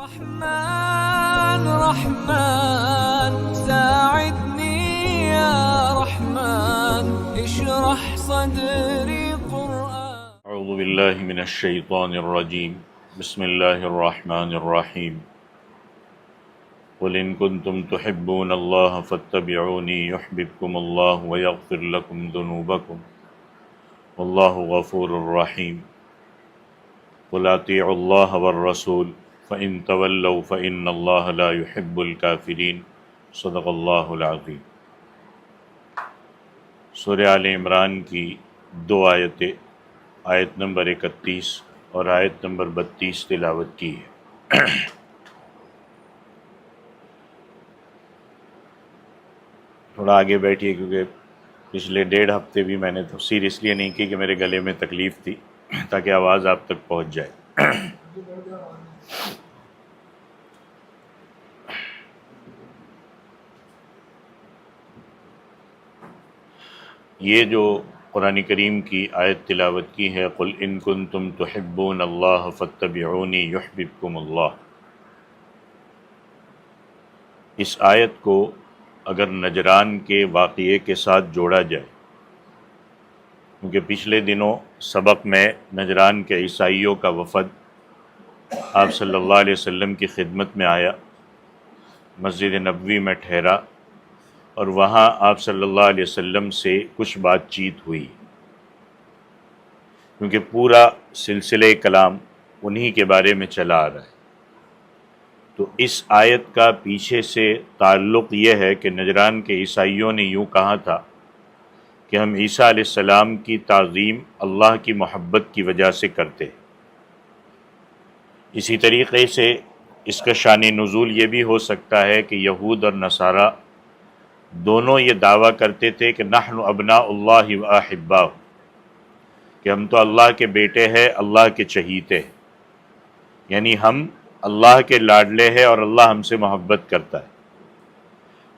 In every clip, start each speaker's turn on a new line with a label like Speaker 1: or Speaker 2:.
Speaker 1: رحمن رحمن ساعدني يا رحمن اشرح صدري قرآن.
Speaker 2: اعوذ باللہ من الشیطان الرجیم بسم اللہ الرحمن الرحیم قل ان کنتم تحبون اللہ فاتبعونی یحببکم اللہ ویغفر لکم ذنوبکم واللہ غفور الرحیم قل اطیعوا اللہ والرسول فإن تولوا فإن اللہ لا يحب الکافرین صدق اللہ العظیم۔ سورہ آل عمران کی دو آیتیں، آیت نمبر 31 اور آیت نمبر 32 تلاوت کی ہے۔ تھوڑا آگے بیٹھیے کیونکہ پچھلے 1.5 ہفتے بھی میں نے تفسیر اس لیے نہیں کی کہ میرے گلے میں تکلیف تھی، تاکہ آواز آپ تک پہنچ جائے۔ یہ جو قرآن کریم کی آیت تلاوت کی ہے، قل ان کنتم تحبون اللہ فاتبعونی یحببکم اللہ، اس آیت کو اگر نجران کے واقعے کے ساتھ جوڑا جائے، کیونکہ پچھلے دنوں سبق میں نجران کے عیسائیوں کا وفد آپ صلی اللہ علیہ وسلم کی خدمت میں آیا، مسجد نبوی میں ٹھہرا اور وہاں آپ صلی اللہ علیہ وسلم سے کچھ بات چیت ہوئی، کیونکہ پورا سلسلہ کلام انہی کے بارے میں چلا آ رہا ہے۔ تو اس آیت کا پیچھے سے تعلق یہ ہے کہ نجران کے عیسائیوں نے یوں کہا تھا کہ ہم عیسیٰ علیہ السلام کی تعظیم اللہ کی محبت کی وجہ سے کرتے۔ اسی طریقے سے اس کا شان نزول یہ بھی ہو سکتا ہے کہ یہود اور نصارہ دونوں یہ دعویٰ کرتے تھے کہ نحن ابناء اللہ و احباہ، کہ ہم تو اللہ کے بیٹے ہیں، اللہ کے چہیتے، یعنی ہم اللہ کے لاڈلے ہیں اور اللہ ہم سے محبت کرتا ہے۔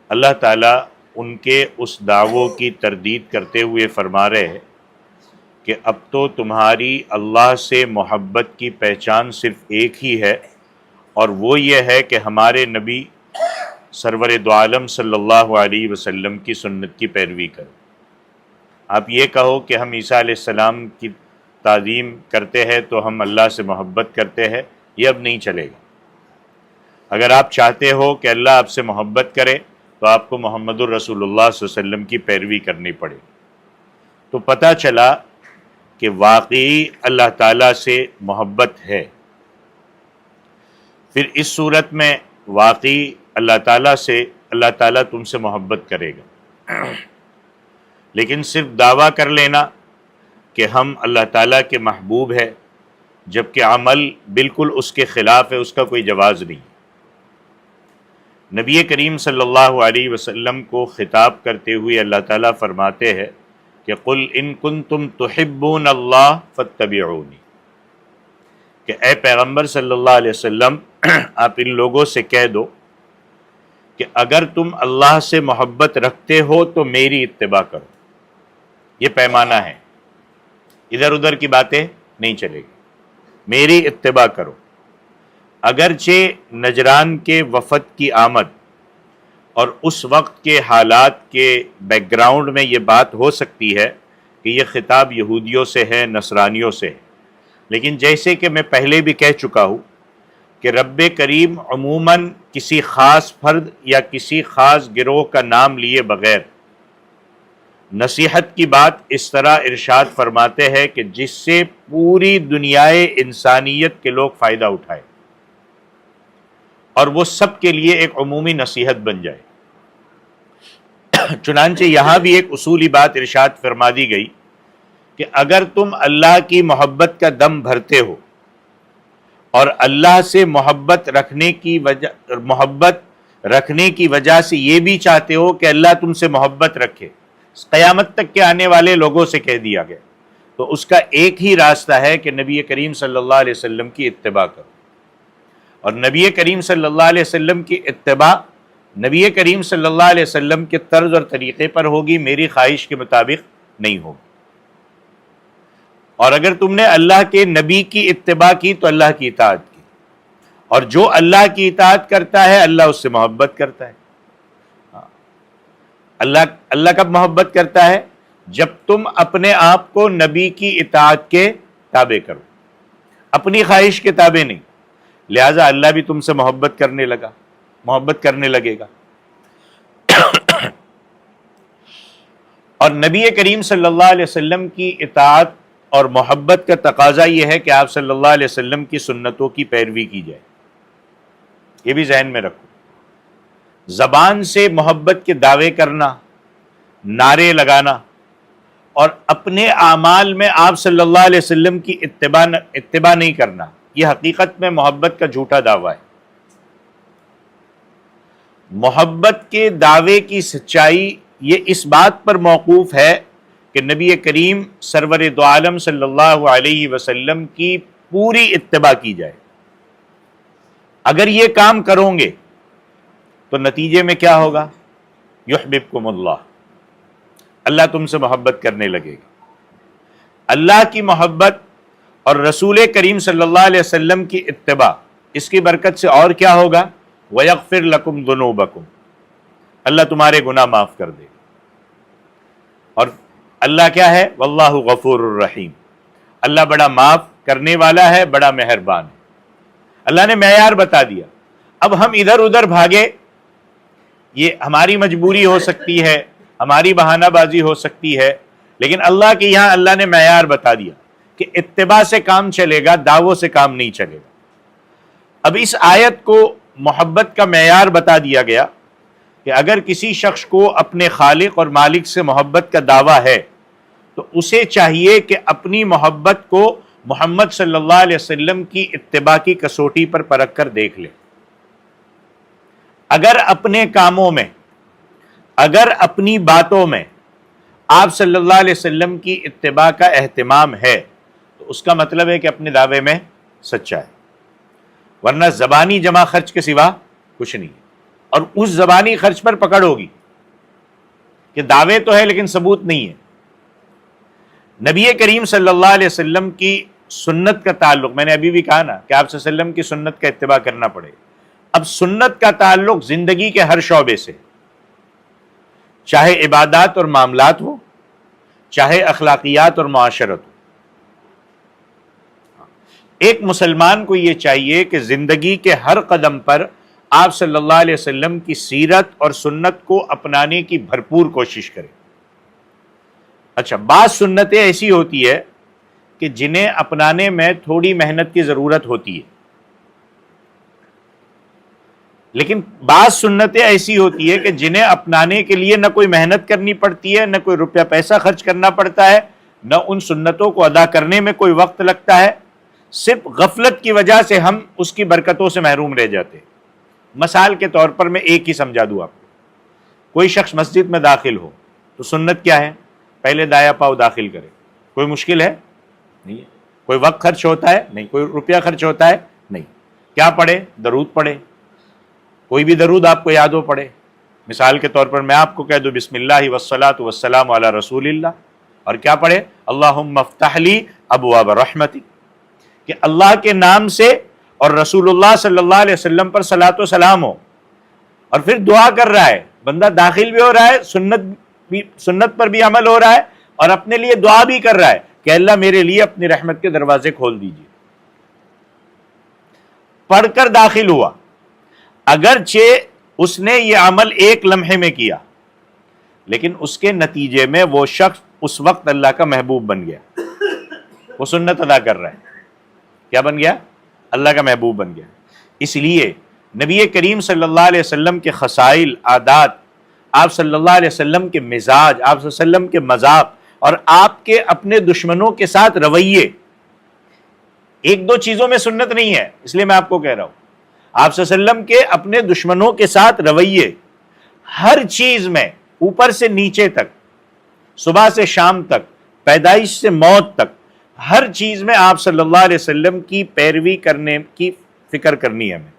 Speaker 2: اللہ تعالیٰ ان کے اس دعووں کی تردید کرتے ہوئے فرما رہے ہیں کہ اب تو تمہاری اللہ سے محبت کی پہچان صرف ایک ہی ہے، اور وہ یہ ہے کہ ہمارے نبی سرور دو عالم صلی اللہ علیہ وسلم کی سنت کی پیروی کرو۔ آپ یہ کہو کہ ہم عیسیٰ علیہ السلام کی تعظیم کرتے ہیں تو ہم اللہ سے محبت کرتے ہیں، یہ اب نہیں چلے گا۔ اگر آپ چاہتے ہو کہ اللہ آپ سے محبت کرے تو آپ کو محمد الرسول اللہ صلی اللہ علیہ وسلم کی پیروی کرنی پڑے گی۔ تو پتہ چلا کہ واقعی اللہ تعالیٰ سے محبت ہے۔ پھر اس صورت میں واقعی اللہ تعالیٰ تم سے محبت کرے گا، لیکن صرف دعویٰ کر لینا کہ ہم اللہ تعالیٰ کے محبوب ہے جبکہ عمل بالکل اس کے خلاف ہے، اس کا کوئی جواز نہیں۔ نبی کریم صلی اللہ علیہ وسلم کو خطاب کرتے ہوئے اللہ تعالیٰ فرماتے ہیں کہ قل ان کنتم تحبون اللہ فاتبعونی، کہ اے پیغمبر صلی اللہ علیہ وسلم آپ ان لوگوں سے کہہ دو کہ اگر تم اللہ سے محبت رکھتے ہو تو میری اتباع کرو۔ یہ پیمانہ ہے، ادھر ادھر کی باتیں نہیں چلے گی، میری اتباع کرو۔ اگرچہ نجران کے وفد کی آمد اور اس وقت کے حالات کے بیک گراؤنڈ میں یہ بات ہو سکتی ہے کہ یہ خطاب یہودیوں سے ہے، نصرانیوں سے ہے، لیکن جیسے کہ میں پہلے بھی کہہ چکا ہوں کہ رب کریم عموماً کسی خاص فرد یا کسی خاص گروہ کا نام لیے بغیر نصیحت کی بات اس طرح ارشاد فرماتے ہیں کہ جس سے پوری دنیائے انسانیت کے لوگ فائدہ اٹھائے اور وہ سب کے لیے ایک عمومی نصیحت بن جائے۔ چنانچہ یہاں بھی ایک اصولی بات ارشاد فرما دی گئی کہ اگر تم اللہ کی محبت کا دم بھرتے ہو اور اللہ سے محبت رکھنے کی وجہ سے یہ بھی چاہتے ہو کہ اللہ تم سے محبت رکھے، قیامت تک کے آنے والے لوگوں سے کہہ دیا گیا، تو اس کا ایک ہی راستہ ہے کہ نبی کریم صلی اللہ علیہ وسلم کی اتباع کرو، اور نبی کریم صلی اللہ علیہ وسلم کی اتباع نبی کریم صلی اللہ علیہ وسلم کے طرز اور طریقے پر ہوگی، میری خواہش کے مطابق نہیں ہوگی۔ اور اگر تم نے اللہ کے نبی کی اتباع کی تو اللہ کی اطاعت کی، اور جو اللہ کی اطاعت کرتا ہے اللہ اس سے محبت کرتا ہے. اللہ کب محبت کرتا ہے؟ جب تم اپنے آپ کو نبی کی اطاعت کے تابع کرو، اپنی خواہش کے تابع نہیں. لہذا اللہ بھی تم سے محبت کرنے لگے گا. اور نبی کریم صلی اللہ علیہ وسلم کی اطاعت اور محبت کا تقاضا یہ ہے کہ آپ صلی اللہ علیہ وسلم کی سنتوں کی پیروی کی جائے. یہ بھی ذہن میں رکھو. زبان سے محبت کے دعوے کرنا، نعرے لگانا اور اپنے اعمال میں آپ صلی اللہ علیہ وسلم کی اتباع نہیں کرنا، یہ حقیقت میں محبت کا جھوٹا دعویٰ ہے. محبت کے دعوے کی سچائی یہ اس بات پر موقوف ہے کہ نبی کریم سرور دو عالم صلی اللہ علیہ وسلم کی پوری اتباع کی جائے. اگر یہ کام کرو گے تو نتیجے میں کیا ہوگا؟ یحببکم اللہ، اللہ تم سے محبت کرنے لگے گا. اللہ کی محبت اور رسول کریم صلی اللہ علیہ وسلم کی اتباع، اس کی برکت سے اور کیا ہوگا؟ وَيَغْفِرْ لَكُمْ ذُنُوبَكُمْ، اللہ تمہارے گناہ معاف کر دے گا. اور اللہ کیا ہے؟ واللہ غفور الرحیم، اللہ بڑا معاف کرنے والا ہے، بڑا مہربان ہے. اللہ نے معیار بتا دیا. اب ہم ادھر ادھر بھاگے، یہ ہماری مجبوری ہو سکتی ہے، ہماری بہانہ بازی ہو سکتی ہے، لیکن اللہ کے یہاں اللہ نے معیار بتا دیا کہ اتباع سے کام چلے گا، دعووں سے کام نہیں چلے گا. اب اس آیت کو محبت کا معیار بتا دیا گیا کہ اگر کسی شخص کو اپنے خالق اور مالک سے محبت کا دعویٰ ہے تو اسے چاہیے کہ اپنی محبت کو محمد صلی اللہ علیہ وسلم کی اتباع کی کسوٹی پر پرکھ کر دیکھ لے. اگر اپنے کاموں میں، اگر اپنی باتوں میں آپ صلی اللہ علیہ وسلم کی اتباع کا اہتمام ہے تو اس کا مطلب ہے کہ اپنے دعوے میں سچا ہے، ورنہ زبانی جمع خرچ کے سوا کچھ نہیں. اور اس زبانی خرچ پر پکڑ ہوگی کہ دعوے تو ہے لیکن ثبوت نہیں ہے. نبی کریم صلی اللہ علیہ وسلم کی سنت کا تعلق، میں نے ابھی بھی کہا نا کہ آپ صلی اللہ علیہ وسلم کی سنت کا اتباع کرنا پڑے. اب سنت کا تعلق زندگی کے ہر شعبے سے، چاہے عبادات اور معاملات ہو، چاہے اخلاقیات اور معاشرت ہو. ایک مسلمان کو یہ چاہیے کہ زندگی کے ہر قدم پر آپ صلی اللہ علیہ وسلم کی سیرت اور سنت کو اپنانے کی بھرپور کوشش کرے. اچھا، بعض سنتیں ایسی ہوتی ہے کہ جنہیں اپنانے میں تھوڑی محنت کی ضرورت ہوتی ہے، لیکن بعض سنتیں ایسی ہوتی ہے کہ جنہیں اپنانے کے لیے نہ کوئی محنت کرنی پڑتی ہے، نہ کوئی روپیہ پیسہ خرچ کرنا پڑتا ہے، نہ ان سنتوں کو ادا کرنے میں کوئی وقت لگتا ہے. صرف غفلت کی وجہ سے ہم اس کی برکتوں سے محروم رہ جاتے ہیں. مثال کے طور پر میں ایک ہی سمجھا دوں آپ کو. کوئی شخص مسجد میں داخل ہو تو سنت کیا ہے؟ پہلے دایاں پاؤں داخل کرے. کوئی مشکل ہے؟ نہیں ہے. کوئی وقت خرچ ہوتا ہے؟ نہیں. کوئی روپیہ خرچ ہوتا ہے؟ نہیں. کیا پڑھے؟ درود پڑھے. کوئی بھی درود آپ کو یاد ہو پڑھے. مثال کے طور پر میں آپ کو کہہ دوں بسم اللہ والصلاۃ والسلام علی رسول اللہ، اور کیا پڑھے؟ اللہم افتح لی ابواب رحمتی، کہ اللہ کے نام سے اور رسول اللہ صلی اللہ علیہ وسلم پر صلاۃ و سلام ہو. اور پھر دعا کر رہا ہے، بندہ داخل بھی ہو رہا ہے، سنت پر بھی عمل ہو رہا ہے، اور اپنے لیے دعا بھی کر رہا ہے کہ اللہ میرے لیے اپنی رحمت کے دروازے کھول دیجیے. پڑھ کر داخل ہوا، اگرچہ اس نے یہ عمل ایک لمحے میں کیا، لیکن اس کے نتیجے میں وہ شخص اس وقت اللہ کا محبوب بن گیا. وہ سنت ادا کر رہا ہے، کیا بن گیا؟ اللہ کا محبوب بن گیا. اس لیے نبی کریم صلی اللہ علیہ وسلم کے خصائل، عادات، آپ صلی اللہ علیہ وسلم کے مزاج، آپ صلی اللہ علیہ وسلم کے مذاق، اور آپ کے اپنے دشمنوں کے ساتھ رویے، ایک دو چیزوں میں سنت نہیں ہے. اس لیے میں آپ کو کہہ رہا ہوں، آپ صلی اللہ علیہ وسلم کے اپنے دشمنوں کے ساتھ رویے، ہر چیز میں اوپر سے نیچے تک، صبح سے شام تک، پیدائش سے موت تک، ہر چیز میں آپ صلی اللہ علیہ وسلم کی پیروی کرنے کی فکر کرنی ہے. ہمیں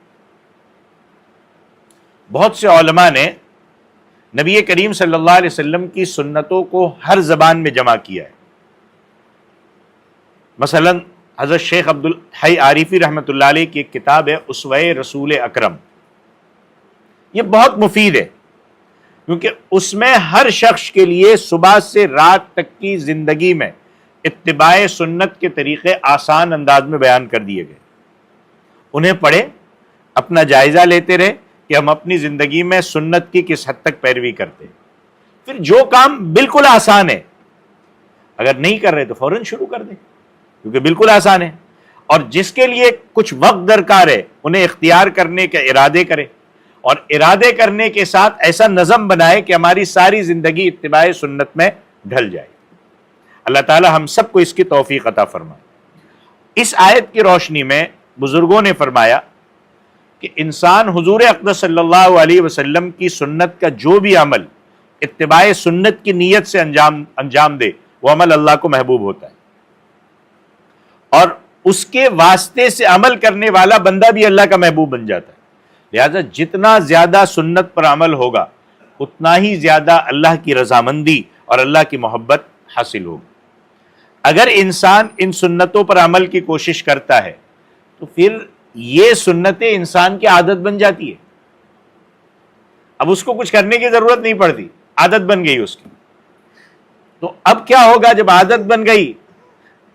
Speaker 2: بہت سے علماء نے نبی کریم صلی اللہ علیہ وسلم کی سنتوں کو ہر زبان میں جمع کیا ہے. مثلا حضرت شیخ عبدالحی عارفی رحمۃ اللہ علیہ کی ایک کتاب ہے اسوہ رسول اکرم، یہ بہت مفید ہے کیونکہ اس میں ہر شخص کے لیے صبح سے رات تک کی زندگی میں اتباع سنت کے طریقے آسان انداز میں بیان کر دیے گئے. انہیں پڑھے، اپنا جائزہ لیتے رہے کہ ہم اپنی زندگی میں سنت کی کس حد تک پیروی کرتے ہیں. پھر جو کام بالکل آسان ہے اگر نہیں کر رہے تو فوراً شروع کر دیں کیونکہ بالکل آسان ہے، اور جس کے لیے کچھ وقت درکار ہے انہیں اختیار کرنے کے ارادے کرے، اور ارادے کرنے کے ساتھ ایسا نظم بنائے کہ ہماری ساری زندگی اتباع سنت میں ڈھل جائے. اللہ تعالی ہم سب کو اس کی توفیق عطا فرمائے. اس آیت کی روشنی میں بزرگوں نے فرمایا کہ انسان حضور اقدس صلی اللہ علیہ وسلم کی سنت کا جو بھی عمل اتباع سنت کی نیت سے انجام دے وہ عمل اللہ کو محبوب ہوتا ہے، اور اس کے واسطے سے عمل کرنے والا بندہ بھی اللہ کا محبوب بن جاتا ہے. لہذا جتنا زیادہ سنت پر عمل ہوگا اتنا ہی زیادہ اللہ کی رضامندی اور اللہ کی محبت حاصل ہوگی. اگر انسان ان سنتوں پر عمل کی کوشش کرتا ہے تو پھر یہ سنتیں انسان کی عادت بن جاتی ہے. اب اس کو کچھ کرنے کی ضرورت نہیں پڑتی، عادت بن گئی اس کی. تو اب کیا ہوگا جب عادت بن گئی؟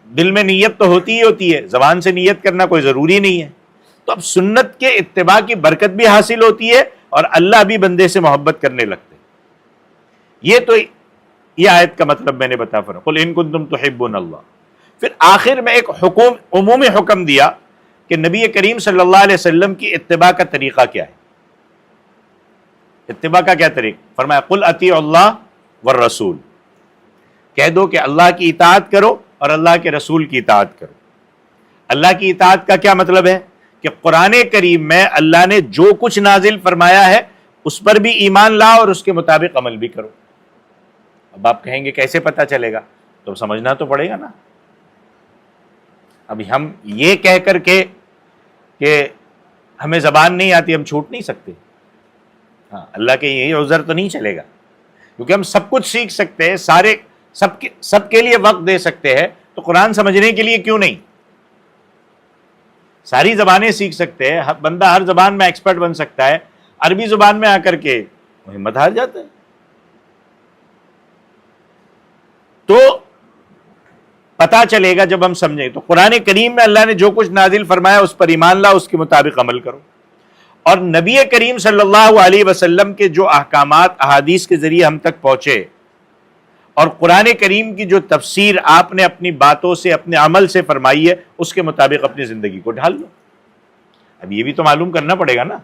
Speaker 2: دل میں نیت تو ہوتی ہی ہوتی ہے، زبان سے نیت کرنا کوئی ضروری نہیں ہے. تو اب سنت کے اتباع کی برکت بھی حاصل ہوتی ہے اور اللہ بھی بندے سے محبت کرنے لگتے ہیں. یہ آیت کا مطلب میں نے بتا فرمایا قل ان کنتم تحبون اللہ. پھر آخر میں ایک عمومی حکم دیا کہ نبی کریم صلی اللہ علیہ وسلم کی اتباع کا طریقہ کیا ہے. اتباع کا کیا طریقہ؟ فرمایا قل اطیعوا اللہ والرسول، کہہ دو کہ اللہ کی اطاعت کرو اور اللہ کے رسول کی اطاعت کرو. اللہ کی اطاعت کا کیا مطلب ہے؟ کہ قرآن کریم میں اللہ نے جو کچھ نازل فرمایا ہے اس پر بھی ایمان لاؤ اور اس کے مطابق عمل بھی کرو. اب آپ کہیں گے کیسے پتہ چلے گا؟ تو سمجھنا تو پڑے گا نا. ابھی ہم یہ کہہ کر کے کہ ہمیں زبان نہیں آتی ہم چھوٹ نہیں سکتے. ہاں، اللہ کے یہی عذر تو نہیں چلے گا کیونکہ ہم سب کچھ سیکھ سکتے ہیں، سب کے لیے وقت دے سکتے ہیں، تو قرآن سمجھنے کے لیے کیوں نہیں؟ ساری زبانیں سیکھ سکتے ہیں، بندہ ہر زبان میں ایکسپرٹ بن سکتا ہے. عربی زبان میں آ کر کے ہمت ہار جاتا ہے. تو پتا چلے گا جب ہم سمجھیں. تو قرآن کریم میں اللہ نے جو کچھ نازل فرمایا اس پر ایمان لاؤ، اس کے مطابق عمل کرو. اور نبی کریم صلی اللہ علیہ وسلم کے جو احکامات احادیث کے ذریعے ہم تک پہنچے اور قرآن کریم کی جو تفسیر آپ نے اپنی باتوں سے اپنے عمل سے فرمائی ہے اس کے مطابق اپنی زندگی کو ڈھال لو. اب یہ بھی تو معلوم کرنا پڑے گا نا.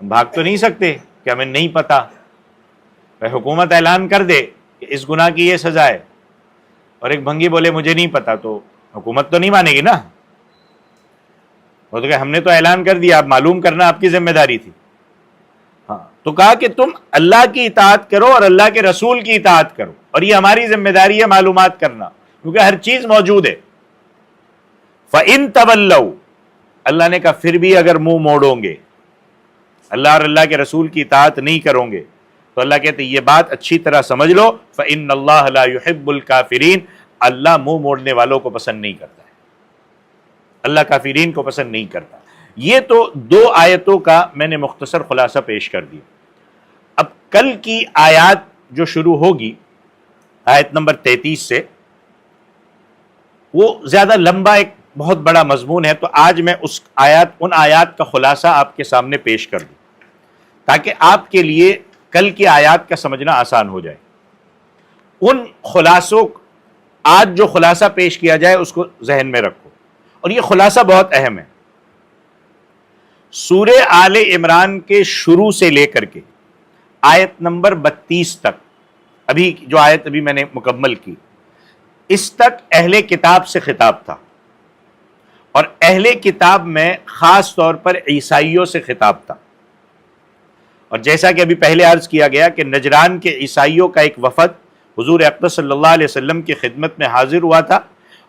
Speaker 2: ہم بھاگ تو نہیں سکتے کہ ہمیں نہیں پتا. حکومت اعلان کر دے کہ اس گناہ کی یہ سزا ہے اور ایک بھنگی بولے مجھے نہیں پتا، تو حکومت تو نہیں مانے گی نا. وہ تو کہ ہم نے تو اعلان کر دیا، اب معلوم کرنا آپ کی ذمہ داری تھی. ہاں، تو کہا کہ تم اللہ کی اطاعت کرو اور اللہ کے رسول کی اطاعت کرو، اور یہ ہماری ذمہ داری ہے معلومات کرنا کیونکہ ہر چیز موجود ہے. فَإِن تَوَلَّوْا، اللہ نے کہا پھر بھی اگر منہ موڑو گے، اللہ اور اللہ کے رسول کی اطاعت نہیں کرو گے، تو اللہ کہتے ہیں یہ بات اچھی طرح سمجھ لو فَإِنَّ اللَّهَ لَا يُحِبُّ الْكَافِرِينَ، اللہ منہ موڑنے والوں کو پسند نہیں کرتا ہے، اللہ کافرین کو پسند نہیں کرتا. یہ تو دو آیتوں کا میں نے مختصر خلاصہ پیش کر دیا. اب کل کی آیات جو شروع ہوگی آیت نمبر 33 سے، وہ زیادہ لمبا ایک بہت بڑا مضمون ہے، تو آج میں ان آیات کا خلاصہ آپ کے سامنے پیش کر دوں تاکہ آپ کے لیے کل کی آیات کا سمجھنا آسان ہو جائے. ان خلاصوں آج جو خلاصہ پیش کیا جائے اس کو ذہن میں رکھو، اور یہ خلاصہ بہت اہم ہے. سورہ آل عمران کے شروع سے لے کر کے آیت نمبر 32 تک، ابھی جو آیت ابھی میں نے مکمل کی، اس تک اہل کتاب سے خطاب تھا، اور اہل کتاب میں خاص طور پر عیسائیوں سے خطاب تھا. اور جیسا کہ ابھی پہلے عرض کیا گیا کہ نجران کے عیسائیوں کا ایک وفد حضور اقدس صلی اللہ علیہ وسلم کی خدمت میں حاضر ہوا تھا،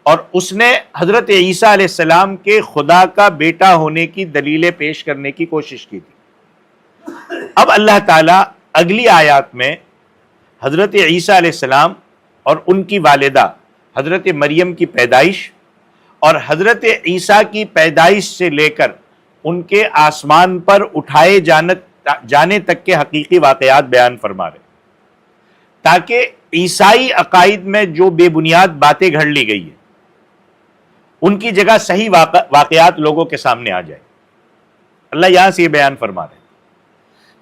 Speaker 2: اور اس نے حضرت عیسیٰ علیہ السلام کے خدا کا بیٹا ہونے کی دلیلیں پیش کرنے کی کوشش کی تھی. اب اللہ تعالیٰ اگلی آیات میں حضرت عیسیٰ علیہ السلام اور ان کی والدہ حضرت مریم کی پیدائش اور حضرت عیسیٰ کی پیدائش سے لے کر ان کے آسمان پر اٹھائے جانے تک کے حقیقی واقعات بیان فرما رہے، تاکہ عیسائی عقائد میں جو بے بنیاد باتیں گھڑ لی گئی ہیں ان کی جگہ صحیح واقعات لوگوں کے سامنے آ جائے۔ اللہ یہاں سے یہ بیان فرما رہے ہیں۔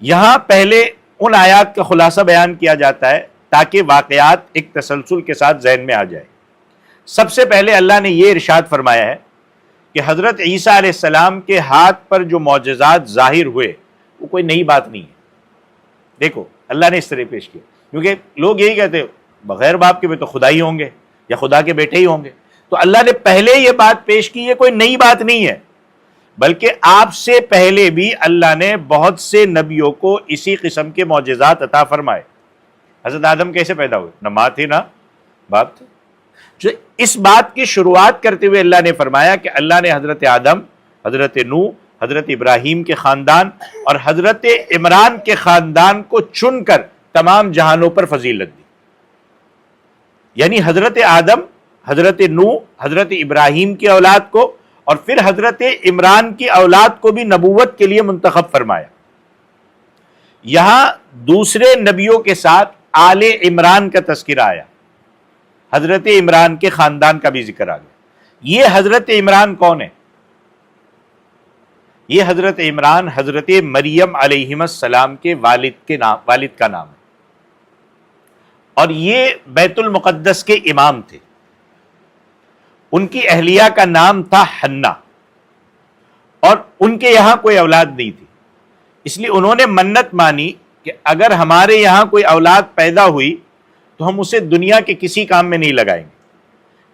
Speaker 2: یہاں پہلے ان آیات کا خلاصہ بیان کیا جاتا ہے تاکہ واقعات ایک تسلسل کے ساتھ ذہن میں آ جائے۔ سب سے پہلے اللہ نے یہ ارشاد فرمایا ہے کہ حضرت عیسیٰ علیہ السلام کے ہاتھ پر جو معجزات ظاہر ہوئے وہ کوئی نئی بات نہیں ہے۔ دیکھو اللہ نے اس طرح پیش کیا، کیونکہ لوگ یہی کہتے ہیں بغیر باپ کے بھی تو خدا ہی ہوں گے یا خدا کے بیٹے ہی ہوں گے، تو اللہ نے پہلے یہ بات پیش کی، یہ کوئی نئی بات نہیں ہے، بلکہ آپ سے پہلے بھی اللہ نے بہت سے نبیوں کو اسی قسم کے معجزات عطا فرمائے۔ حضرت آدم کیسے پیدا ہوئے؟ نہ ماں تھی نہ باپ تھے۔ جو اس بات کی شروعات کرتے ہوئے اللہ نے فرمایا کہ اللہ نے حضرت آدم، حضرت نوح، حضرت ابراہیم کے خاندان اور حضرت عمران کے خاندان کو چن کر تمام جہانوں پر فضیلت دی۔ یعنی حضرت آدم، حضرت نوح، حضرت ابراہیم کی اولاد کو اور پھر حضرت عمران کی اولاد کو بھی نبوت کے لیے منتخب فرمایا۔ یہاں دوسرے نبیوں کے ساتھ آل عمران کا تذکرہ آیا، حضرت عمران کے خاندان کا بھی ذکر آ گیا۔ یہ حضرت عمران کون ہے؟ یہ حضرت عمران حضرت مریم علیہ السلام کے والد کا نام ہے، اور یہ بیت المقدس کے امام تھے۔ ان کی اہلیہ کا نام تھا حنا، اور ان کے یہاں کوئی اولاد نہیں تھی، اس لیے انہوں نے منت مانی کہ اگر ہمارے یہاں کوئی اولاد پیدا ہوئی تو ہم اسے دنیا کے کسی کام میں نہیں لگائیں گے،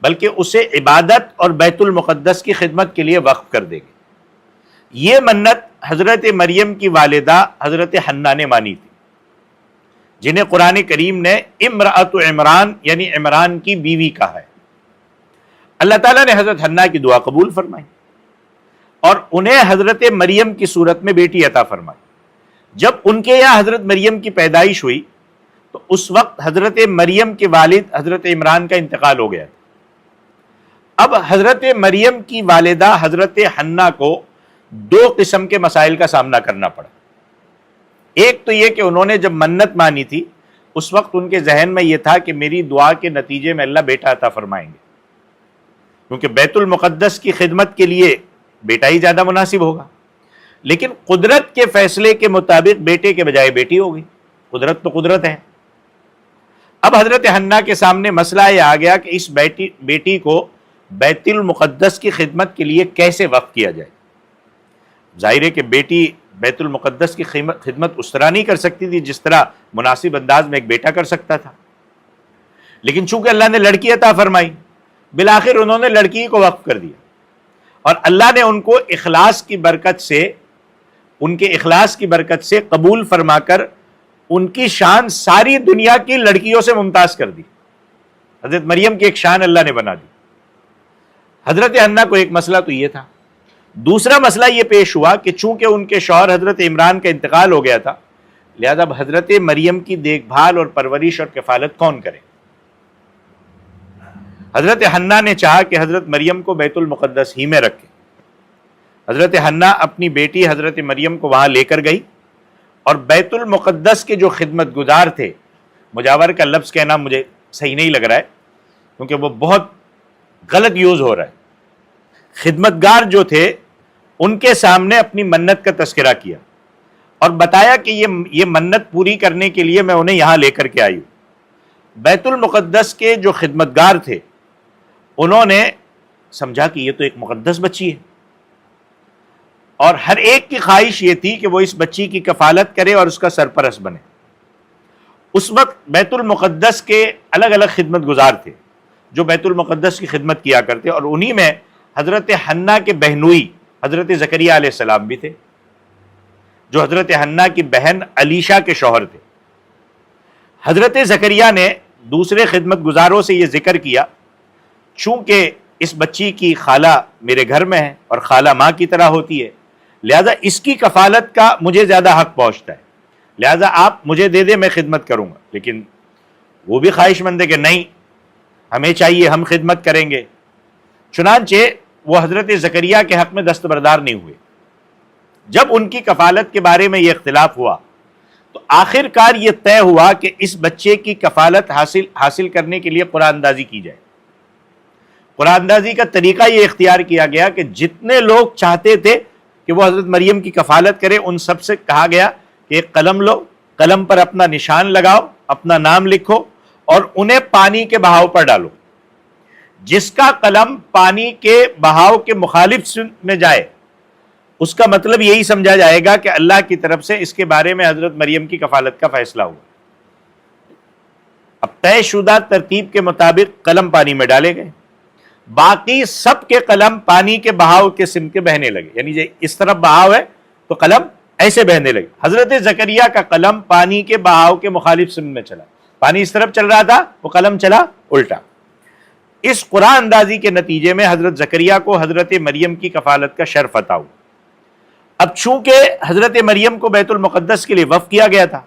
Speaker 2: بلکہ اسے عبادت اور بیت المقدس کی خدمت کے لیے وقف کر دیں گے۔ یہ منت حضرت مریم کی والدہ حضرت حنا نے مانی تھی، جنہیں قرآن کریم نے امرأۃ عمران یعنی عمران کی بیوی کہا ہے۔ اللہ تعالیٰ نے حضرت حنا کی دعا قبول فرمائی اور انہیں حضرت مریم کی صورت میں بیٹی عطا فرمائی۔ جب ان کے یہاں حضرت مریم کی پیدائش ہوئی تو اس وقت حضرت مریم کے والد حضرت عمران کا انتقال ہو گیا تھا۔ اب حضرت مریم کی والدہ حضرت حنا کو دو قسم کے مسائل کا سامنا کرنا پڑا۔ ایک تو یہ کہ انہوں نے جب منت مانی تھی اس وقت ان کے ذہن میں یہ تھا کہ میری دعا کے نتیجے میں اللہ بیٹا عطا فرمائیں گے، کیونکہ بیت المقدس کی خدمت کے لیے بیٹا ہی زیادہ مناسب ہوگا۔ لیکن قدرت کے فیصلے کے مطابق بیٹے کے بجائے بیٹی ہو گئی۔ قدرت تو قدرت ہے۔ اب حضرت حنا کے سامنے مسئلہ یہ آ گیا کہ اس بیٹی کو بیت المقدس کی خدمت کے لیے کیسے وقف کیا جائے۔ ظاہر ہے کہ بیٹی بیت المقدس کی خدمت اس طرح نہیں کر سکتی تھی جس طرح مناسب انداز میں ایک بیٹا کر سکتا تھا، لیکن چونکہ اللہ نے لڑکی عطا فرمائی، بالآخر انہوں نے لڑکی کو وقف کر دیا، اور اللہ نے ان کو اخلاص کی برکت سے، ان کے اخلاص کی برکت سے قبول فرما کر ان کی شان ساری دنیا کی لڑکیوں سے ممتاز کر دی۔ حضرت مریم کی ایک شان اللہ نے بنا دی۔ حضرت حنا کو ایک مسئلہ تو یہ تھا۔ دوسرا مسئلہ یہ پیش ہوا کہ چونکہ ان کے شوہر حضرت عمران کا انتقال ہو گیا تھا، لہذا اب حضرت مریم کی دیکھ بھال اور پرورش اور کفالت کون کرے؟ حضرت حنا نے چاہا کہ حضرت مریم کو بیت المقدس ہی میں رکھے۔ حضرت حنا اپنی بیٹی حضرت مریم کو وہاں لے کر گئی، اور بیت المقدس کے جو خدمت گزار تھے، مجاور کا لفظ کہنا مجھے صحیح نہیں لگ رہا ہے کیونکہ وہ بہت غلط یوز ہو رہا ہے، خدمتگار جو تھے ان کے سامنے اپنی منت کا تذکرہ کیا اور بتایا کہ یہ منت پوری کرنے کے لیے میں انہیں یہاں لے کر کے آئی ہوں۔ بیت المقدس کے جو خدمتگار تھے انہوں نے سمجھا کہ یہ تو ایک مقدس بچی ہے، اور ہر ایک کی خواہش یہ تھی کہ وہ اس بچی کی کفالت کرے اور اس کا سرپرست بنے۔ اس وقت بیت المقدس کے الگ الگ خدمت گزار تھے جو بیت المقدس کی خدمت کیا کرتے، اور انہی میں حضرت حنا کے بہنوئی حضرت زکریا علیہ السلام بھی تھے، جو حضرت حنا کی بہن علیشہ کے شوہر تھے۔ حضرت زکریا نے دوسرے خدمت گزاروں سے یہ ذکر کیا، چونکہ اس بچی کی خالہ میرے گھر میں ہے اور خالہ ماں کی طرح ہوتی ہے، لہذا اس کی کفالت کا مجھے زیادہ حق پہنچتا ہے، لہذا آپ مجھے دے دیں، میں خدمت کروں گا۔ لیکن وہ بھی خواہش مند ہے کہ نہیں، ہمیں چاہیے، ہم خدمت کریں گے۔ چنانچہ وہ حضرت زکریا کے حق میں دستبردار نہیں ہوئے. جب ان کی کفالت کے بارے میں یہ اختلاف ہوا تو آخر کار یہ طے ہوا کہ اس بچے کی کفالت حاصل کرنے کے لیے قرآن اندازی کی جائے. قرآن اندازی کا طریقہ یہ اختیار کیا گیا کہ جتنے لوگ چاہتے تھے کہ وہ حضرت مریم کی کفالت کرے ان سب سے کہا گیا کہ ایک قلم لو، قلم پر اپنا نشان لگاؤ، اپنا نام لکھو اور انہیں پانی کے بہاؤ پر ڈالو. جس کا قلم پانی کے بہاؤ کے مخالف میں جائے اس کا مطلب یہی سمجھا جائے گا کہ اللہ کی طرف سے اس کے بارے میں حضرت مریم کی کفالت کا فیصلہ ہوا. اب طے شدہ ترتیب کے مطابق قلم پانی میں ڈالے گئے، باقی سب کے قلم پانی کے بہاؤ کے سمت کے بہنے لگے. یعنی اس طرف بہاؤ ہے تو قلم ایسے بہنے لگے. حضرت زکریا کا قلم پانی کے بہاؤ کے مخالف سمت میں چلا، پانی اس طرف چل رہا تھا، وہ قلم چلا الٹا. اس قرآن اندازی کے نتیجے میں حضرت زکریا کو حضرت مریم کی کفالت کا شرف عطا ہوا. اب چونکہ حضرت مریم کو بیت المقدس کے لیے وقف کیا گیا تھا،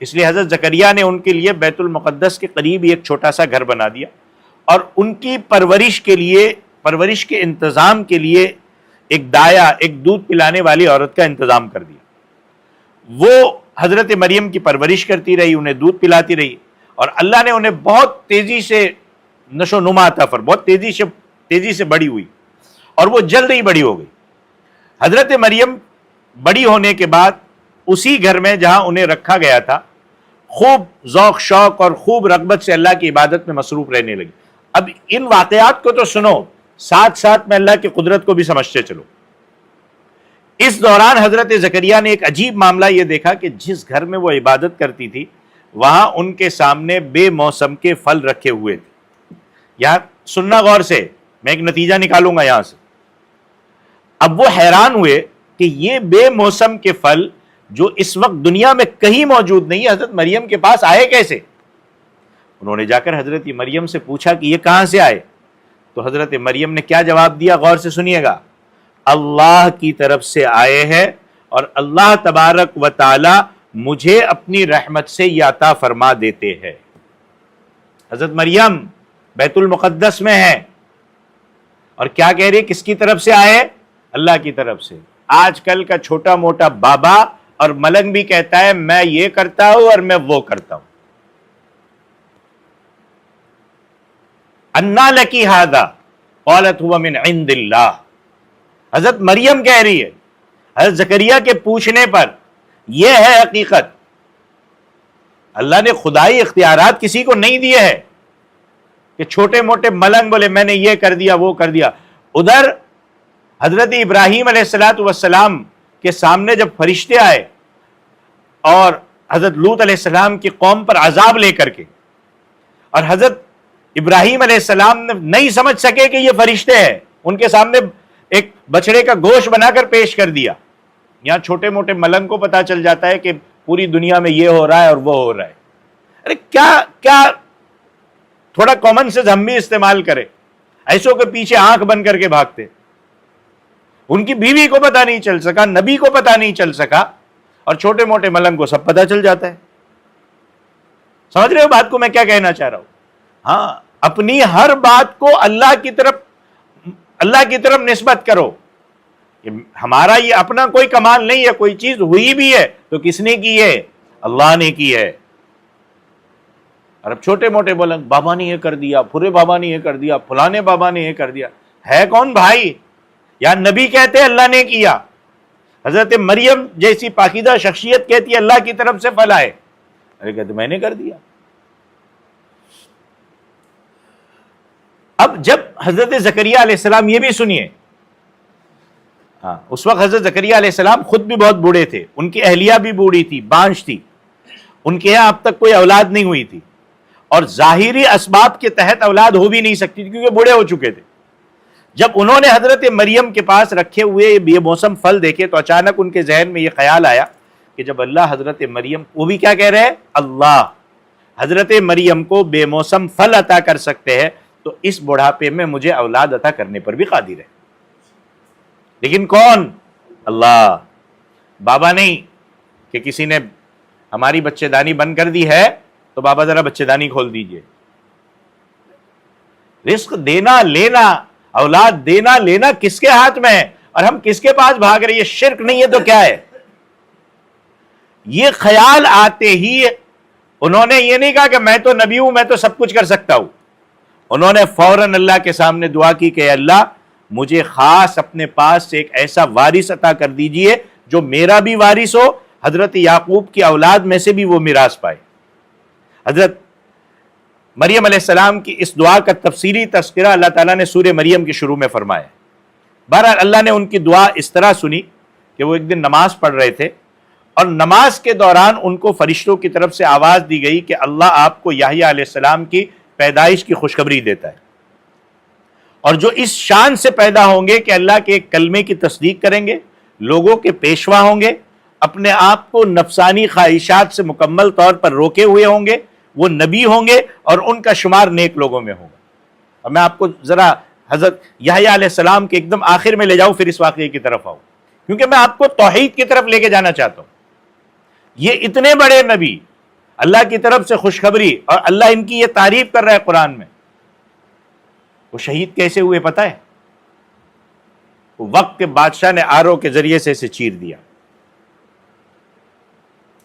Speaker 2: اس لیے حضرت زکریا نے ان کے لیے بیت المقدس کے قریب ایک چھوٹا سا گھر بنا دیا اور ان کی پرورش کے انتظام کے لیے ایک دایا، ایک دودھ پلانے والی عورت کا انتظام کر دیا. وہ حضرت مریم کی پرورش کرتی رہی، انہیں دودھ پلاتی رہی اور اللہ نے انہیں بہت تیزی سے نشو و نما عطا فرمایا، بہت تیزی سے بڑی ہوئی اور وہ جلد ہی بڑی ہو گئی. حضرت مریم بڑی ہونے کے بعد اسی گھر میں جہاں انہیں رکھا گیا تھا خوب ذوق شوق اور خوب رغبت سے اللہ کی عبادت میں مصروف رہنے لگی. اب ان واقعات کو تو سنو، ساتھ ساتھ میں اللہ کی قدرت کو بھی سمجھتے چلو. اس دوران حضرت زکریا نے ایک عجیب معاملہ یہ دیکھا کہ جس گھر میں وہ عبادت کرتی تھی وہاں ان کے سامنے بے موسم کے پھل رکھے ہوئے تھے. یہاں سننا غور سے، میں ایک نتیجہ نکالوں گا یہاں سے. اب وہ حیران ہوئے کہ یہ بے موسم کے پھل جو اس وقت دنیا میں کہیں موجود نہیں، حضرت مریم کے پاس آئے کیسے؟ انہوں نے جا کر حضرت مریم سے پوچھا کہ یہ کہاں سے آئے؟ تو حضرت مریم نے کیا جواب دیا، غور سے سنیے گا. اللہ کی طرف سے آئے ہیں اور اللہ تبارک و تعالی مجھے اپنی رحمت سے یہ عطا فرما دیتے ہیں. حضرت مریم بیت المقدس میں ہے اور کیا کہہ رہی، کس کی طرف سے آئے؟ اللہ کی طرف سے. آج کل کا چھوٹا موٹا بابا اور ملنگ بھی کہتا ہے میں یہ کرتا ہوں اور میں وہ کرتا ہوں. انا لکی ھذا قالت هو من عند اللہ. حضرت مریم کہہ رہی ہے حضرت زکریا کے پوچھنے پر یہ ہے حقیقت. اللہ نے خدائی اختیارات کسی کو نہیں دیے ہیں کہ چھوٹے موٹے ملنگ بولے میں نے یہ کر دیا وہ کر دیا. ادھر حضرت ابراہیم علیہ السلام کے سامنے جب فرشتے آئے اور حضرت لوط علیہ السلام کی قوم پر عذاب لے کر کے، اور حضرت ابراہیم علیہ السلام نے نہیں سمجھ سکے کہ یہ فرشتے ہیں، ان کے سامنے ایک بچڑے کا گوشت بنا کر پیش کر دیا. یہاں چھوٹے موٹے ملنگ کو پتا چل جاتا ہے کہ پوری دنیا میں یہ ہو رہا ہے اور وہ ہو رہا ہے. ارے کیا تھوڑا کامن سینس ہم بھی استعمال کریں. ایسوں کے پیچھے آنکھ بند کر کے بھاگتے. ان کی بیوی کو پتا نہیں چل سکا، نبی کو پتا نہیں چل سکا اور چھوٹے موٹے ملنگ کو سب پتا چل جاتا ہے. سمجھ رہے ہو بات کو میں کیا کہنا چاہ رہا ہوں؟ ہاں، اپنی ہر بات کو اللہ کی طرف نسبت کرو. ہمارا یہ اپنا کوئی کمال نہیں ہے. کوئی چیز ہوئی بھی ہے تو کس نے کی ہے؟ اللہ نے کی ہے. اور اب چھوٹے موٹے ملنگ، بابا نے یہ کر دیا، پورے بابا نے یہ کر دیا، فلانے بابا نے یہ کر دیا. ہے کون بھائی؟ یا نبی کہتے ہیں اللہ نے کیا. حضرت مریم جیسی پاکیزہ شخصیت کہتی ہے اللہ کی طرف سے پھل آئے. ارے کہتے میں نے کر دیا. اب جب حضرت زکریا علیہ السلام، یہ بھی سنیے، اس وقت حضرت زکریا علیہ السلام خود بھی بہت بوڑھے تھے، ان کی اہلیہ بھی بوڑھی تھی، بانجھ تھی، ان کے یہاں اب تک کوئی اولاد نہیں ہوئی تھی اور ظاہری اسباب کے تحت اولاد ہو بھی نہیں سکتی تھی کیونکہ بوڑھے ہو چکے تھے. جب انہوں نے حضرت مریم کے پاس رکھے ہوئے یہ موسم پھل دیکھے تو اچانک ان کے ذہن میں یہ خیال آیا کہ جب اللہ حضرت مریم، وہ بھی کیا کہہ رہے ہیں، اللہ حضرت مریم کو بے موسم پھل عطا کر سکتے ہیں تو اس بڑھاپے میں مجھے اولاد عطا کرنے پر بھی قادر ہے. لیکن کون؟ اللہ. بابا نہیں کہ کسی نے ہماری بچے دانی بند کر دی ہے تو بابا ذرا بچے دانی کھول دیجئے. رزق دینا لینا اولاد دینا لینا کس کے ہاتھ میں ہے اور ہم کس کے پاس بھاگ رہے ہیں؟ یہ شرک نہیں ہے تو کیا ہے؟ یہ خیال آتے ہی انہوں نے یہ نہیں کہا کہ میں تو نبی ہوں، میں تو سب کچھ کر سکتا ہوں. انہوں نے فوراً اللہ کے سامنے دعا کی کہ اللہ مجھے خاص اپنے پاس سے ایک ایسا وارث عطا کر دیجئے جو میرا بھی وارث ہو، حضرت یعقوب کی اولاد میں سے بھی وہ میراث پائے. حضرت مریم علیہ السلام کی اس دعا کا تفصیلی تذکرہ اللہ تعالیٰ نے سورہ مریم کے شروع میں فرمایا. بہرحال اللہ نے ان کی دعا اس طرح سنی کہ وہ ایک دن نماز پڑھ رہے تھے اور نماز کے دوران ان کو فرشتوں کی طرف سے آواز دی گئی کہ اللہ آپ کو یحییٰ علیہ السلام کی پیدائش کی خوشخبری دیتا ہے، اور جو اس شان سے پیدا ہوں گے کہ اللہ کے ایک کلمے کی تصدیق کریں گے، لوگوں کے پیشوا ہوں گے، اپنے آپ کو نفسانی خواہشات سے مکمل طور پر روکے ہوئے ہوں گے، وہ نبی ہوں گے اور ان کا شمار نیک لوگوں میں ہوگا. اور میں آپ کو ذرا حضرت یحییٰ علیہ السلام کے ایک دم آخر میں لے جاؤں، پھر اس واقعے کی طرف آؤں، کیونکہ میں آپ کو توحید کی طرف لے کے جانا چاہتا ہوں. یہ اتنے بڑے نبی، اللہ کی طرف سے خوشخبری، اور اللہ ان کی یہ تعریف کر رہا ہے قرآن میں. وہ شہید کیسے ہوئے پتہ ہے؟ وقت کے بادشاہ نے آرو کے ذریعے سے اسے چیر دیا،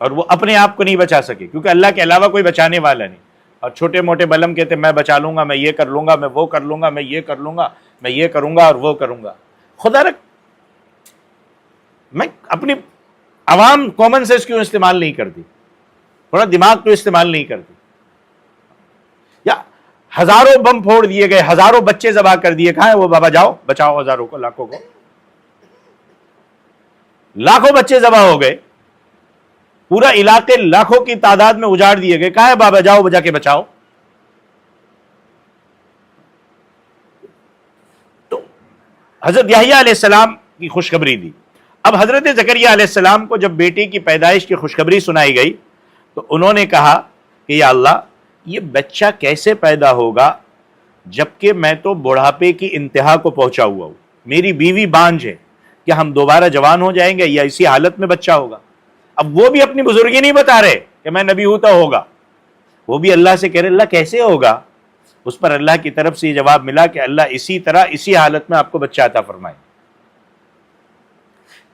Speaker 2: اور وہ اپنے آپ کو نہیں بچا سکے کیونکہ اللہ کے علاوہ کوئی بچانے والا نہیں. اور چھوٹے موٹے بلم کہتے میں بچا لوں گا، میں یہ کر لوں گا، میں وہ کر لوں گا، میں یہ کر لوں گا، میں یہ کروں گا اور وہ کروں گا. خدا رکھ، میں اپنی عوام کامن سینس کیوں استعمال نہیں کرتی؟ تھوڑا دماغ تو استعمال نہیں کرتی؟ یا ہزاروں بم پھوڑ دیے گئے، ہزاروں بچے ذبح کر دیے، کہاں ہے وہ بابا؟ جاؤ بچاؤ ہزاروں کو، لاکھوں کو. لاکھوں بچے ذبح ہو گئے، پورا علاقے لاکھوں کی تعداد میں اجاڑ دیے گئے، کہاں ہے بابا؟ جاؤ بجا کے بچاؤ. تو حضرت یحییٰ علیہ السلام کی خوشخبری دی. اب حضرت زکریا علیہ السلام کو جب بیٹی کی پیدائش کی خوشخبری سنائی گئی تو انہوں نے کہا کہ یا اللہ یہ بچہ کیسے پیدا ہوگا جبکہ میں تو بڑھاپے کی انتہا کو پہنچا ہوا ہوں، میری بیوی بانجھ ہے، کیا ہم دوبارہ جوان ہو جائیں گے یا اسی حالت میں بچہ ہوگا؟ اب وہ بھی اپنی بزرگی نہیں بتا رہے کہ میں نبی ہوں تو ہوگا، وہ بھی اللہ سے کہہ رہے اللہ کیسے ہوگا؟ اس پر اللہ کی طرف سے یہ جواب ملا کہ اللہ اسی طرح اسی حالت میں آپ کو بچہ عطا فرمائے.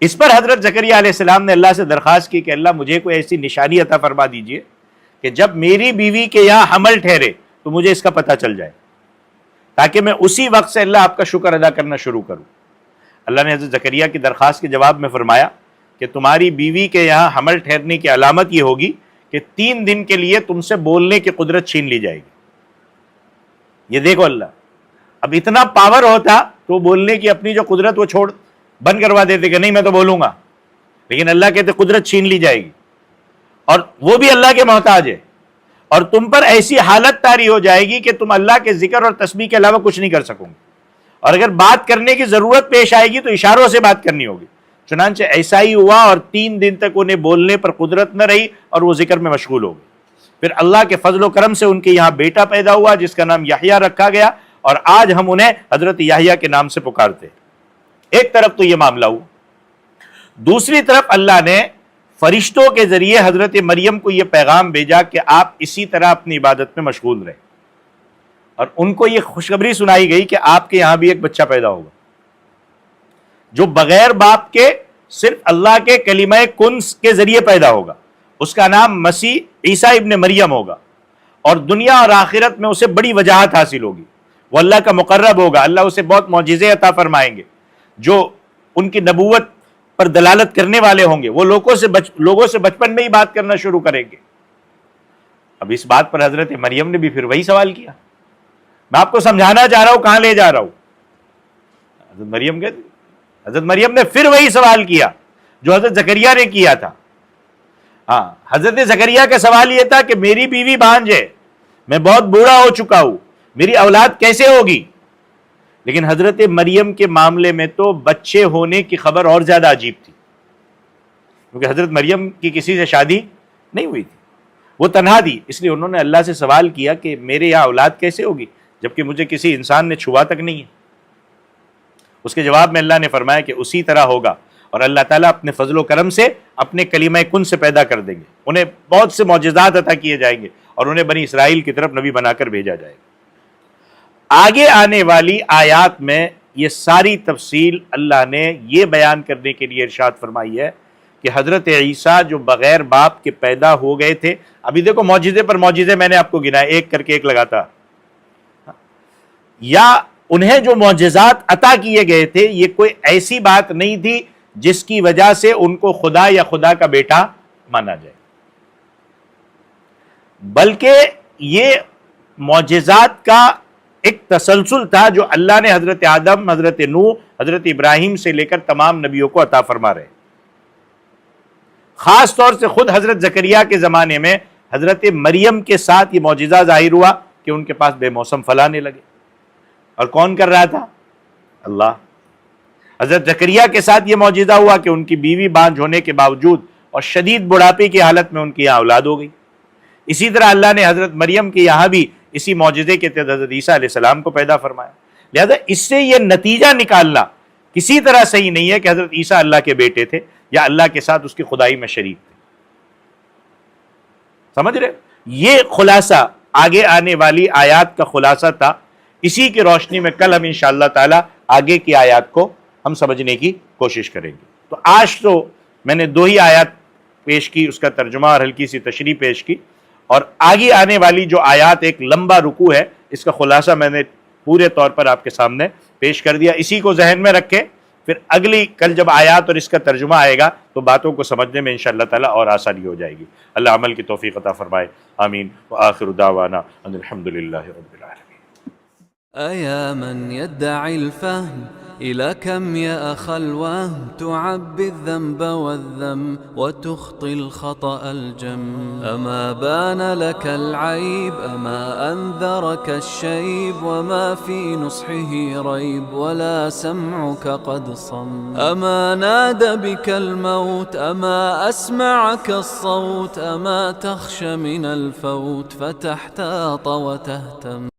Speaker 2: اس پر حضرت زکریا علیہ السلام نے اللہ سے درخواست کی کہ اللہ مجھے کوئی ایسی نشانی عطا فرما دیجئے کہ جب میری بیوی کے یہاں حمل ٹھہرے تو مجھے اس کا پتہ چل جائے، تاکہ میں اسی وقت سے اللہ آپ کا شکر ادا کرنا شروع کروں. اللہ نے حضرت زکریا کی درخواست کے جواب میں فرمایا کہ تمہاری بیوی کے یہاں حمل ٹھہرنے کی علامت یہ ہوگی کہ 3 دن کے لیے تم سے بولنے کی قدرت چھین لی جائے گی. یہ دیکھو اللہ، اب اتنا پاور ہوتا تو بولنے کی اپنی جو قدرت وہ چھوڑ بند کروا دیتے کہ نہیں میں تو بولوں گا، لیکن اللہ کہتے قدرت چھین لی جائے گی، اور وہ بھی اللہ کے محتاج ہے، اور تم پر ایسی حالت طاری ہو جائے گی کہ تم اللہ کے ذکر اور تسبیح کے علاوہ کچھ نہیں کر سکو گے، اور اگر بات کرنے کی ضرورت پیش آئے گی تو اشاروں سے بات کرنی ہوگی. چنانچہ ایسا ہی ہوا، اور 3 دن تک انہیں بولنے پر قدرت نہ رہی اور وہ ذکر میں مشغول ہو گئے. پھر اللہ کے فضل و کرم سے ان کے یہاں بیٹا پیدا ہوا جس کا نام یحییٰ رکھا گیا، اور آج ہم انہیں حضرت یحییٰ کے نام سے پکارتے ہیں. ایک طرف تو یہ معاملہ ہوا، دوسری طرف اللہ نے فرشتوں کے ذریعے حضرت مریم کو یہ پیغام بھیجا کہ آپ اسی طرح اپنی عبادت میں مشغول رہیں، اور ان کو یہ خوشخبری سنائی گئی کہ آپ کے یہاں بھی ایک بچہ پیدا ہوگا جو بغیر باپ کے صرف اللہ کے کلمہ کن کے ذریعے پیدا ہوگا. اس کا نام مسیح عیسیٰ ابن مریم ہوگا، اور دنیا اور آخرت میں اسے بڑی وجاہت حاصل ہوگی. وہ اللہ کا مقرب ہوگا، اللہ اسے بہت معجزے عطا فرمائیں گے جو ان کی نبوت پر دلالت کرنے والے ہوں گے. وہ لوگوں سے بچپن میں ہی بات کرنا شروع کریں گے. اب اس بات پر حضرت مریم نے بھی پھر وہی سوال کیا. میں آپ کو سمجھانا چاہ رہا ہوں کہاں لے جا رہا ہوں. حضرت مریم نے پھر وہی سوال کیا جو حضرت زکریا نے کیا تھا. ہاں، حضرت زکریا کا سوال یہ تھا کہ میری بیوی بانجھ ہے، میں بہت بوڑھا ہو چکا ہوں، میری اولاد کیسے ہوگی؟ لیکن حضرت مریم کے معاملے میں تو بچے ہونے کی خبر اور زیادہ عجیب تھی، کیونکہ حضرت مریم کی کسی سے شادی نہیں ہوئی تھی، وہ تنہا تھی. اس لیے انہوں نے اللہ سے سوال کیا کہ میرے یہاں اولاد کیسے ہوگی جبکہ مجھے کسی انسان نے چھوا تک نہیں ہے. اس کے جواب میں اللہ نے فرمایا کہ اسی طرح ہوگا، اور اللہ تعالیٰ اپنے فضل و کرم سے اپنے کلمہ کن سے پیدا کر دیں گے. انہیں بہت سے معجزات عطا کیے جائیں گے اور انہیں بنی اسرائیل کی طرف نبی بنا کر بھیجا جائے گا. آگے آنے والی آیات میں یہ ساری تفصیل اللہ نے یہ بیان کرنے کے لیے ارشاد فرمائی ہے کہ حضرت عیسیٰ جو بغیر باپ کے پیدا ہو گئے تھے. ابھی دیکھو معجزے پر معجزے میں نے آپ کو گنائے، ایک کر کے ایک لگاتا. یا انہیں جو معجزات عطا کیے گئے تھے یہ کوئی ایسی بات نہیں تھی جس کی وجہ سے ان کو خدا یا خدا کا بیٹا مانا جائے، بلکہ یہ معجزات کا ایک تسلسل تھا جو اللہ نے حضرت آدم، حضرت نوح، حضرت ابراہیم سے لے کر تمام نبیوں کو عطا فرما رہے. خاص طور سے خود حضرت زکریا کے زمانے میں حضرت مریم کے ساتھ یہ معجزہ ظاہر ہوا کہ ان کے پاس بے موسم پھل آنے لگے. اور کون کر رہا تھا؟ اللہ. حضرت زکریا کے ساتھ یہ معجزہ ہوا کہ ان کی بیوی بانجھ ہونے کے باوجود اور شدید بڑھاپے کی حالت میں ان کی یہاں اولاد ہو گئی. اسی طرح اللہ نے حضرت مریم کے یہاں بھی اسی معجزے کے تحت حضرت عیسیٰ علیہ السلام کو پیدا فرمایا. لہذا اس سے یہ نتیجہ نکالنا کسی طرح صحیح نہیں ہے کہ حضرت عیسیٰ اللہ کے بیٹے تھے یا اللہ کے ساتھ اس کی خدائی میں شریک تھے. سمجھ رہے؟ یہ خلاصہ آگے آنے والی آیات کا خلاصہ تھا. اسی کی روشنی میں کل ہم انشاءاللہ تعالی آگے کی آیات کو ہم سمجھنے کی کوشش کریں گے. تو آج تو میں نے 2 ہی آیات پیش کی، اس کا ترجمہ اور ہلکی سی تشریح پیش کی، اور آگے آنے والی جو آیات ایک لمبا رکوع ہے اس کا خلاصہ میں نے پورے طور پر آپ کے سامنے پیش کر دیا. اسی کو ذہن میں رکھیں، پھر اگلی کل جب آیات اور اس کا ترجمہ آئے گا تو باتوں کو سمجھنے میں انشاءاللہ تعالی اور آسانی ہو جائے گی. اللہ عمل کی توفیق عطا فرمائے. آمین. وآخر دعوانا ان الحمدللہ رب العالمین.
Speaker 1: أيا من يدعي الفهم إلى كم يا أخ الوهم تعبي الذنب والذم وتخطي الخطأ الجم. أما بان لك العيب أما أنذرك الشيب وما في نصحه ريب ولا سمعك قد صم. أما نادى بك الموت أما أسمعك الصوت أما تخشى من الفوت فتحتاط وتهتم.